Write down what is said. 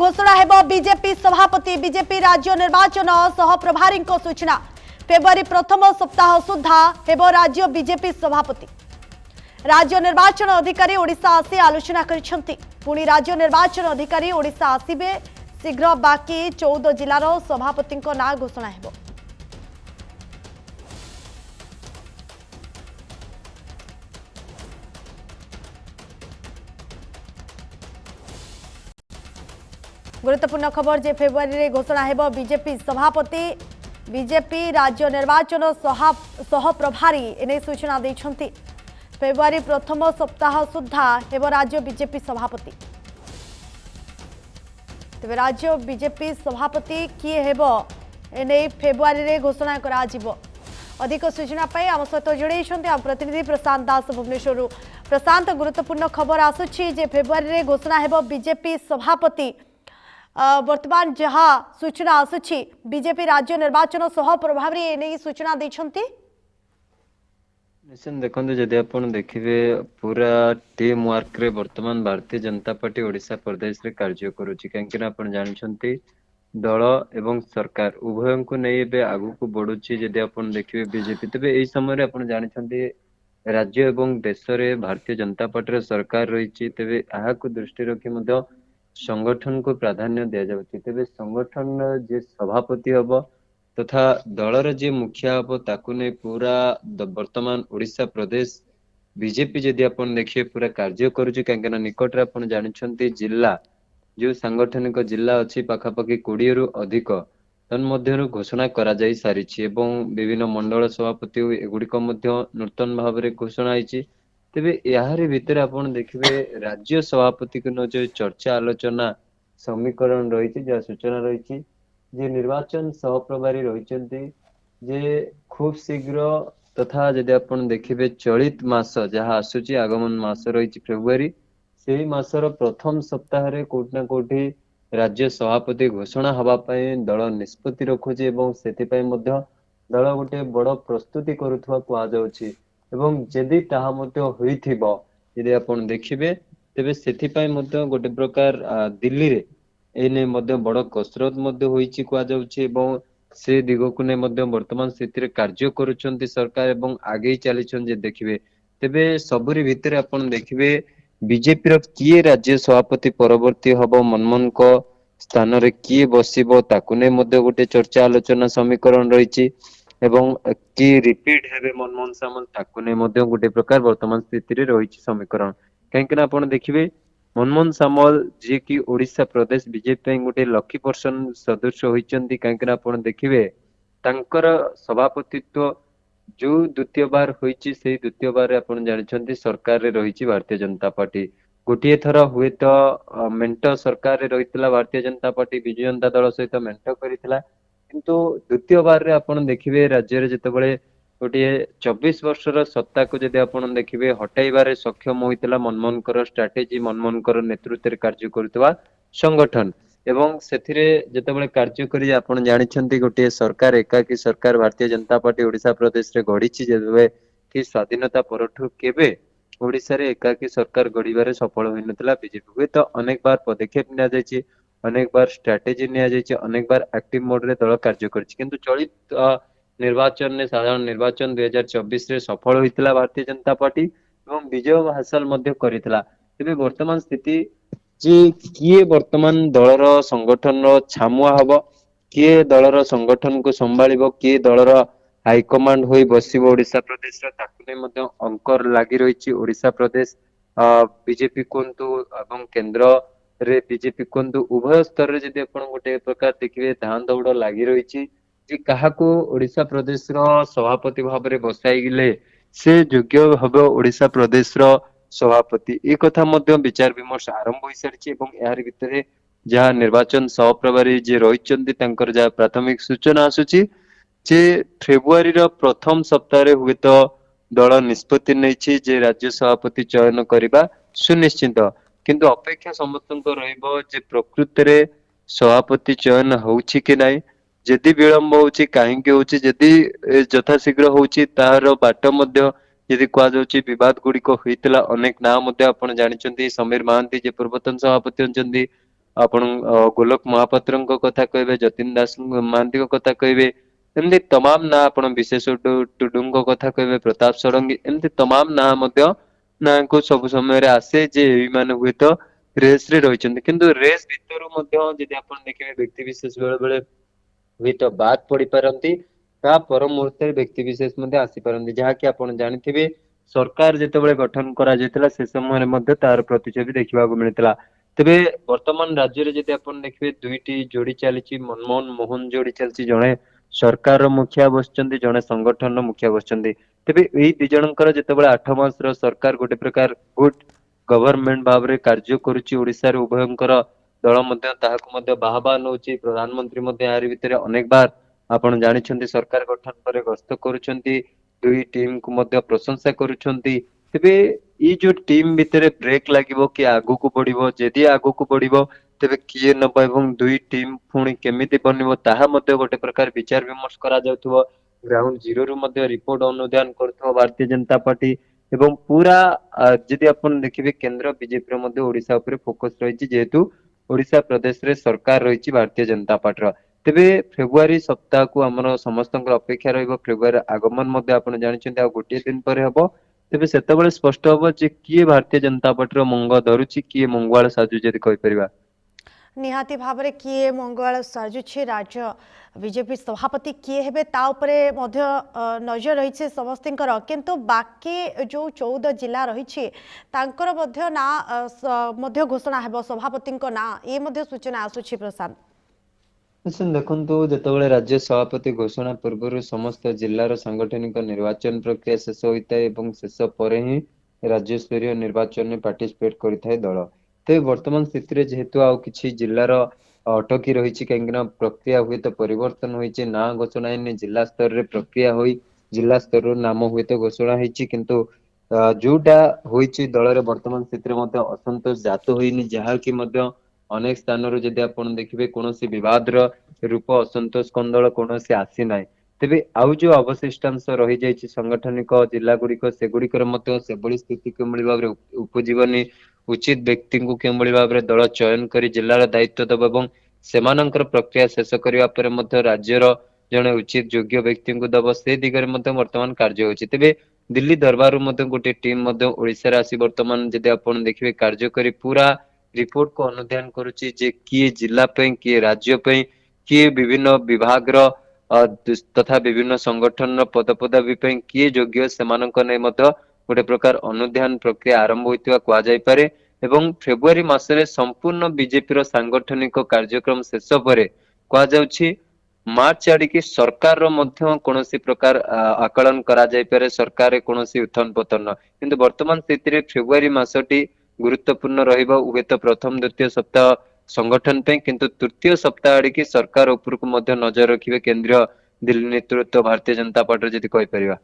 घोषणा हेब बीजेपी सभापति बीजेपी राज्य निर्वाचन सह प्रभारी सूचना फेब्रुआरी प्रथम सप्ताह सुधा हेब राज्य बीजेपी सभापति राज्य निर्वाचन अधिकारी ओडिशा आसी आलोचना करिसेंती पुणी राज्य निर्वाचन अधिकारी ओडिशा आसीबे शीघ्र बाकी 14 जिलार सभापति ना घोषणा हेब गुरुत्वपूर्ण खबर जे फेब्रुआरी रे घोषणा हेब बीजेपी सभापति बीजेपी राज्य निर्वाचन सह प्रभारी एने सूचना दैछंती फेब्रुआरी प्रथम सप्ताह सुधा हेब राज्य बीजेपी सभापति तेरे राज्य बीजेपी सभापति किए हेब एने फेब्रुआरी रे घोषणा करा जिवो अधिक सूचना पाई आम सहित जोड़े आम प्रतिनिधि प्रशांत दास भुवनेश्वर प्रशांत गुरुत्वपूर्ण खबर आसुची जे फेब्रुआरी रे घोषणा हेब बीजेपी सभापति वर्तमान जहाँ सूचना आसुची बीजेपी राज्य निर्वाचन सह प्रभारी एने सूचना दैछंती निश्चय देखो जदि आप देखिए पूरा टीम वर्क रे वर्तमान भारतीय जनता पार्टी ओडिशा प्रदेश रे कार्य करुची कहीं आप जानते दल एवं सरकार उभय को नहीं एबे आगु को बढ़ुची जदि आप देखिए बीजेपी तेबे एई समय आप जानते राज्य एवं देश रे भारतीय जनता पार्टी रे सरकार रही तेबे यहाँ को दृष्टि रखी मध्य संगठन को प्राधान्य दिया जाउची तेबे संगठन जे सभापति हबो तथा दलर जे मुखिया हबो ताकू ने पूरा वर्तमान ओडिशा प्रदेश बीजेपी जदि आपण देखिए पूरा कार्य करूची कांकना निकट रे आपण जानिछंती जिल्ला जो सांगठनिक जिल्ला अछि पाखापाखि 20 रु अधिक तन मध्यरु घोषणा करा जाई सारिछि एवं विभिन्न मंडल सभापति एगुडिक मध्य नूतन भाव रे घोषणा आइछि तेबे याहारी भितर आपण देखिबे राज्य सभापति को जो चर्चा आलोचना समीकरण रही जहाँ सूचना रही जे निर्वाचन सह प्रभारी रही जे खूब शीघ्र तथा जदि आपण देखिबे चलित मास जहाँ आसुची आगमन मास रही फेब्रुआरी से मासर प्रथम सप्ताह रे कोठी ना कोठी राज्य सभापति घोषणा हवा पाए दल निष्पत्ति रखुची एवं सेति मध्य दल गोटे बड़ प्रस्तुति करुवा कहुछि एवं जदि ताहा मध्य होइथिबो यदि आपण देखिबे तेबे सेति मध्य गोटे प्रकार दिल्ली रे एने मध्य बड़ कसरत मध्य होइछि कहा जाउछि एवं से दिग को ने मध्य वर्तमान स्थिति रे कार्य करूछंती सरकार एवं आगे चली जे देखिबे तेबे सबुरी भितर आपण देखिबे बीजेपी रो किए राज्य सभापति परवर्ती हबो मनमोहन को स्थान रे किए बसिबो ताकू ने मध्य गोटे चर्चा आलोचना समीकरण रहिछि एवं कि रिपीट हेबे मनमोहन सामंत ताकू ने मध्य गोटे प्रकार वर्तमान स्थिति रे रहिछि समीकरण काहेकि ना आपण देखिबे मनमोहन सामल जे कि ओडिशा प्रदेश बीजेपी गोटे लकी पर्सन सदस्य होइचंती काहेकि ना आपण देखिबे तांकर सभापतित्व जो द्वितीय बार होइछि से द्वितीय बार आपण जानिछंती सरकार रे रहिछि भारतीय जनता पार्टी गोटे थर हुए तो मेंट सरकार रे रहितला भारतीय जनता पार्टी विजय जनता दल सहित मेंट करितला किंतु द्वितीय बार रे आपण देखिबे राज्य रे जतबळे गोटे 24 वर्षर सत्ता को जदि आपण देखिबे हटाइबारे सक्षम होइतला मनमोहनकर स्ट्रेटेजी मनमोहनकर नेतृत्व रे कार्य करुतबा संगठन एवं सेथिरे जतबळे कार्य करी आपण जानिछंती गोटे सरकार एकाकी सरकार भारतीय जनता पार्टी ओडिशा प्रदेश रे गढिछि जेबे कि स्वाधीनता परठु केबे ओडिशा रे एकाकी सरकार गढिबारे सफल होइनतला बीजेपी हुए तो अनेक बार पदक्षेप निया जायछि अनेक बार स्ट्रेटेजी निया जायछि अनेक बार एक्टिव मोड रे दल कार्य करछि किंतु चलित निर्वाचन ने साधारण निर्वाचन 2024 रे सफल होइतला भारतीय जनता पार्टी एवं विजय हासिल मध्य करितला तेबे वर्तमान स्थिति जे किए वर्तमान दलर संगठन छामुआ हबो किए दलर संगठन को संभाळिबो किए दलर हाईकमांड होई बसिबो ओडिशा प्रदेश रा ताकुने मध्य अंकर लागि रहिछि ओडिशा प्रदेश बीजेपी कोंतु एवं केंद्र रे बीजेपी कोंतु उभय स्तर रे जदि आपण गोटे प्रकार देखिबे धान दौड़ लागि रहिछि जे काहाको ओडिशा प्रदेश रो सभापति भाव रे बसाई गिले से योग्य हबो ओडिशा प्रदेश रो सभापति ए कथा मध्य विचार विमर्श आरंभ होई सारिछि एवं यार भितरे जहाँ निर्वाचन सह प्रभारी जे रहिचंती तांकर जहाँ प्राथमिक सूचना आसुछि जे फेब्रुआरी रो प्रथम सप्ताह रे हुए तो दल निष्पत्ति नैछि जे राज्य सभापति चयन करिबा सुनिश्चित किंतु अपेक्षा समस्तंको रहइबो जे प्रकृत रे सभापति चयन होउछि कि नै जदि विलंब होउछि काहेकि होउछि जदि यथाशीघ्र होउछि तार बाट मध्य यदि कहा जाउछि विवाद गुडी को होइतला अनेक नाम मध्य आपण जानिचंती समीर महांती जे पूर्वतन सभापति होचंती ଆପଣ ଗୋଲକ ମହାପାତ୍ରଙ୍କ କଥା କହିବେ, ଯତୀନ ଦାସ ମହାନ୍ତିଙ୍କ କଥା କହିବେ, ଏମିତି ତମାମ ନାଁ, ଆପଣ ବିଶେଷ ଟୁଡୁଙ୍କ କଥା କହିବେ, ପ୍ରତାପ ଷଡଙ୍ଗୀ, ଏମିତି ତମାମ ନାଁ ମଧ୍ୟ ନାଁକୁ ସବୁ ସମୟରେ ଆସେ ଯେ ଏଇମାନେ ହୁଏତ ରେସ୍ ରେ ରହିଛନ୍ତି। କିନ୍ତୁ ରେସ୍ ଭିତରୁ ମଧ୍ୟ ଯଦି ଆପଣ ଦେଖିବେ ବ୍ୟକ୍ତି ବିଶେଷ ବେଳେ ବେଳେ ହୁଏତ ବାଦ୍ ପଡିପାରନ୍ତି, ତା ପର ମୁହୂର୍ତ୍ତରେ ବ୍ୟକ୍ତି ବିଶେଷ ମଧ୍ୟ ଆସିପାରନ୍ତି, ଯାହାକି ଆପଣ ଜାଣିଥିବେ ସରକାର ଯେତେବେଳେ ଗଠନ କରାଯାଇଥିଲା ସେ ସମୟରେ ମଧ୍ୟ ତାର ପ୍ରତିଛବି ଦେଖିବାକୁ ମିଳିଥିଲା। ତେବେ ବର୍ତ୍ତମାନ ରାଜ୍ୟରେ ଯଦି ଆପଣ ଦେଖିବେ ଦୁଇଟି ଯୋଡି ଚାଲିଛି, ମନମୋହନ ମୋହନ ଯୋଡି ଚାଲିଛି, ଜଣେ ସରକାରର ମୁଖିଆ ବସିଛନ୍ତି, ଜଣେ ସଂଗଠନର ମୁଖିଆ ବସିଛନ୍ତି। ତେବେ ଏଇ ଦି ଜଣଙ୍କର ଯେତେବେଳେ 8 ମାସର ସରକାର ଗୋଟେ ପ୍ରକାର ଗୁଡ ଗଭର୍ଣମେଣ୍ଟ ଭାବରେ କାର୍ଯ୍ୟ କରୁଛି ଓଡିଶାରେ, ଉଭୟଙ୍କର ଦଳ ମଧ୍ୟ ତାହାକୁ ମଧ୍ୟ ବାହାବା ନଉଛି, ପ୍ରଧାନମନ୍ତ୍ରୀ ମଧ୍ୟ ଏହାରି ଭିତରେ ଅନେକ ବାର ଆପଣ ଜାଣିଛନ୍ତି ସରକାର ଗଠନ ପରେ ଗସ୍ତ କରୁଛନ୍ତି, ଦୁଇ ଟିମ୍ କୁ ମଧ୍ୟ ପ୍ରଶଂସା କରୁଛନ୍ତି। ତେବେ ଏଇ ଯୋଉ ଟିମ୍ ଭିତରେ ବ୍ରେକ୍ ଲାଗିବ କି ଆଗକୁ ବଢିବ, ଯଦି ଆଗକୁ ବଢିବ ତେବେ କିଏ ନବ ଏବଂ ଦୁଇ ଟିମ୍ ପୁଣି କେମିତି ବନିବ ତାହା ମଧ୍ୟ ଗୋଟେ ପ୍ରକାର ବିଚାର ବିମର୍ଶ କରାଯାଉଥିବ। ଗ୍ରାଉଣ୍ଡ ଜିରୋରୁ ମଧ୍ୟ ରିପୋର୍ଟ ଅନୁଧ୍ୟାନ କରୁଥିବ ଭାରତୀୟ ଜନତା ପାର୍ଟି। ଏବଂ ପୁରା ଯଦି ଆପଣ ଦେଖିବେ କେନ୍ଦ୍ର ବିଜେପିର ମଧ୍ୟ ଓଡିଶା ଉପରେ ଫୋକସ ରହିଛି, ଯେହେତୁ ଓଡିଶା ପ୍ରଦେଶରେ ସରକାର ରହିଛି ଭାରତୀୟ ଜନତା ପାର୍ଟିର। ତେବେ ଫେବୃଆରୀ ସପ୍ତାହକୁ ଆମର ସମସ୍ତଙ୍କର ଅପେକ୍ଷା ରହିବ। ଫେବୃଆରୀ ଆଗମନ ମଧ୍ୟ ଆପଣ ଜାଣିଛନ୍ତି ଆଉ ଗୋଟିଏ ଦିନ ପରେ ହବ। ତେବେ ସେତେବେଳେ ସ୍ପଷ୍ଟ ହବ ଯେ କିଏ ଭାରତୀୟ ଜନତା ପାର୍ଟିର ମଙ୍ଗ ଧରୁଛି, କିଏ ମଙ୍ଗୁଆଳ ସାଜୁଛି ଯଦି କହିପାରିବା। ନିହାତି ଭାବରେ କିଏ ମଙ୍ଗଳ ସାଜୁଛି, ରାଜ୍ୟ ବିଜେପି ସଭାପତି କିଏ ହେବେ ତା ଉପରେ ମଧ୍ୟ ନଜର ରହିଛି ସମସ୍ତଙ୍କର। କିନ୍ତୁ ବାକି ଯେଉଁ 14 ଜିଲ୍ଲା ରହିଛି ତାଙ୍କର ମଧ୍ୟ ନାଁ ମଧ୍ୟ ଘୋଷଣା ହେବ, ସଭାପତିଙ୍କ ନାଁ ଏ ମଧ୍ୟ ସୂଚନା ଆସୁଛି ପ୍ରଶାନ୍ତ। ଦେଖନ୍ତୁ, ଯେତେବେଳେ ରାଜ୍ୟ ସଭାପତି ଘୋଷଣା ପୂର୍ବରୁ ସମସ୍ତ ଜିଲ୍ଲାର ସାଂଗଠନିକ ନିର୍ବାଚନ ପ୍ରକ୍ରିୟା ଶେଷ ହୋଇଥାଏ ଏବଂ ଶେଷ ପରେ ହିଁ ରାଜ୍ୟସ୍ତରୀୟ ନିର୍ବାଚନରେ ପାର୍ଟିସିପେଟ କରିଥାଏ ଦଳ। ତେବେ ବର୍ତ୍ତମାନ ସ୍ଥିତିରେ ଯେହେତୁ ଆଉ କିଛି ଜିଲ୍ଲାର ଅଟକି ରହିଛି, କାହିଁକି ନା ପ୍ରକ୍ରିୟା ହୁଏତ ପରିବର୍ତ୍ତନ ହୋଇଛି, ନାଁ ଘୋଷଣା ହେଇନି, ଜିଲ୍ଲା ସ୍ତରରେ ପ୍ରକ୍ରିୟା ହୋଇ ଜିଲ୍ଲା ସ୍ତରରୁ ନାମ ହୁଏତ ଘୋଷଣା ହେଇଛି, କିନ୍ତୁ ଯୋଉଟା ହୋଇଛି ଦଳରେ ବର୍ତ୍ତମାନ ସ୍ଥିତିରେ ମଧ୍ୟ ଅସନ୍ତୋଷ ଜାତ ହୋଇନି, ଯାହାକି ମଧ୍ୟ ଅନେକ ସ୍ଥାନରୁ ଯଦି ଆପଣ ଦେଖିବେ କୌଣସି ବିବାଦର ରୂପ ଅସନ୍ତୋଷ କନ୍ଦଳ କୌଣସି ଆସିନାହିଁ। ତେବେ ଆଉ ଯୋଉ ଅବଶିଷ୍ଟାଂଶ ରହିଯାଇଛି ସାଂଗଠନିକ ଜିଲ୍ଲା ଗୁଡିକ, ସେଗୁଡିକରେ ମଧ୍ୟ ସେଭଳି ସ୍ଥିତି କିଭଳି ଭାବରେ ଉପୁଜିବନି, ଉଚିତ ବ୍ୟକ୍ତିଙ୍କୁ କିଭଳି ଭାବରେ ଦଳ ଚୟନ କରି ଜିଲ୍ଲାର ଦାୟିତ୍ୱ ଦେବ ଏବଂ ସେମାନଙ୍କର ପ୍ରକ୍ରିୟା ଶେଷ କରିବା ପରେ ମଧ୍ୟ ରାଜ୍ୟର ଜଣେ ଉଚିତ ଯୋଗ୍ୟ ବ୍ୟକ୍ତିଙ୍କୁ ଦବ, ସେ ଦିଗରେ ମଧ୍ୟ ବର୍ତ୍ତମାନ କାର୍ଯ୍ୟ ହେଉଛି। ତେବେ ଦିଲ୍ଲୀ ଦରବାରରୁ ମଧ୍ୟ ଗୋଟେ ଟିମ୍ ମଧ୍ୟ ଓଡିଶାରେ ଆସି ବର୍ତ୍ତମାନ ଯଦି ଆପଣ ଦେଖିବେ କାର୍ଯ୍ୟ କରି ପୁରା ରିପୋର୍ଟ କୁ ଅନୁଧ୍ୟାନ କରୁଛି ଯେ କିଏ ଜିଲ୍ଲା ପାଇଁ, କିଏ ରାଜ୍ୟ ପାଇଁ, କିଏ ବିଭିନ୍ନ ବିଭାଗର ତଥା ବିଭିନ୍ନ ସଂଗଠନର ପଦପଦବୀ ପାଇଁ କିଏ ଯୋଗ୍ୟ, ସେମାନଙ୍କ ନେଇ ମଧ୍ୟ ଗୋଟେ ପ୍ରକାର ଅନୁଧ୍ୟାନ ପ୍ରକ୍ରିୟା ଆରମ୍ଭ ହୋଇଥିବା କୁହାଯାଇପାରେ। ଏବଂ ଫେବୃଆରୀ ମାସରେ ସମ୍ପୂର୍ଣ୍ଣ ବିଜେପିର ସାଂଗଠନିକ କାର୍ଯ୍ୟକ୍ରମ ଶେଷ ପରେ କୁହାଯାଉଛି ମାର୍ଚ୍ଚ ଆଡିକି ସରକାରର ମଧ୍ୟ କୌଣସି ପ୍ରକାର ଆକଳନ କରାଯାଇପାରେ, ସରକାରରେ କୌଣସି ଉତ୍ଥାନ ପତନ। କିନ୍ତୁ ବର୍ତ୍ତମାନ ସ୍ଥିତିରେ ଫେବୃଆରୀ ମାସଟି ଗୁରୁତ୍ୱପୂର୍ଣ୍ଣ ରହିବ, ହୁଏତ ପ୍ରଥମ ଦ୍ୱିତୀୟ ସପ୍ତାହ ସଂଗଠନ ପାଇଁ, କିନ୍ତୁ ତୃତୀୟ ସପ୍ତାହ ଆଡିକି ସରକାର ଉପରକୁ ମଧ୍ୟ ନଜର ରଖିବେ କେନ୍ଦ୍ରୀୟ ଦିଲ୍ଲୀ ନେତୃତ୍ୱ ଭାରତୀୟ ଜନତା ପାର୍ଟିର ଯଦି କହିପାରିବା।